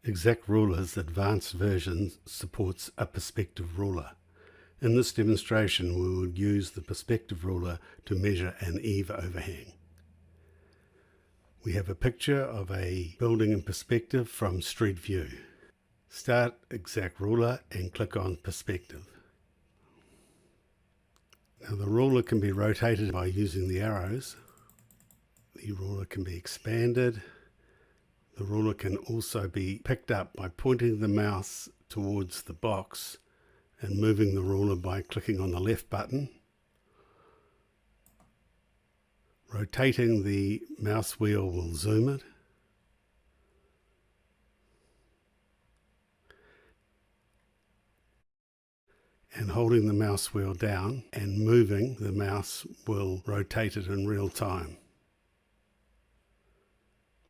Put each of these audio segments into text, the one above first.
Exact Ruler's advanced version supports a perspective ruler. In this demonstration, we would use the perspective ruler to measure an eave overhang. We have a picture of a building in perspective from Street View. Start Exact Ruler and click on Perspective. Now the ruler can be rotated by using the arrows. The ruler can be expanded. The ruler can also be picked up by pointing the mouse towards the box and moving the ruler by clicking on the left button. Rotating the mouse wheel will zoom it. And holding the mouse wheel down and moving the mouse will rotate it in real time.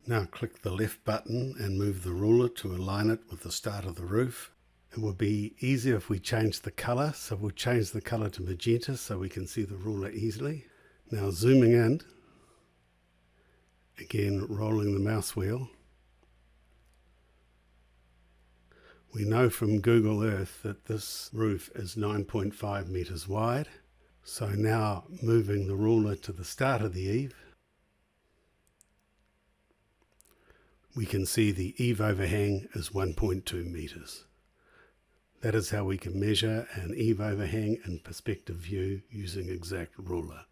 Now click the left button and move the ruler to align it with the start of the roof. It would be easier if we change the color, so we'll change the color to magenta so we can see the ruler easily. Now zooming in, again rolling the mouse wheel. We know from Google Earth that this roof is 9.5 meters wide. So now moving the ruler to the start of the eave, we can see the eave overhang is 1.2 meters. That is how we can measure an eave overhang in perspective view using Exact Ruler.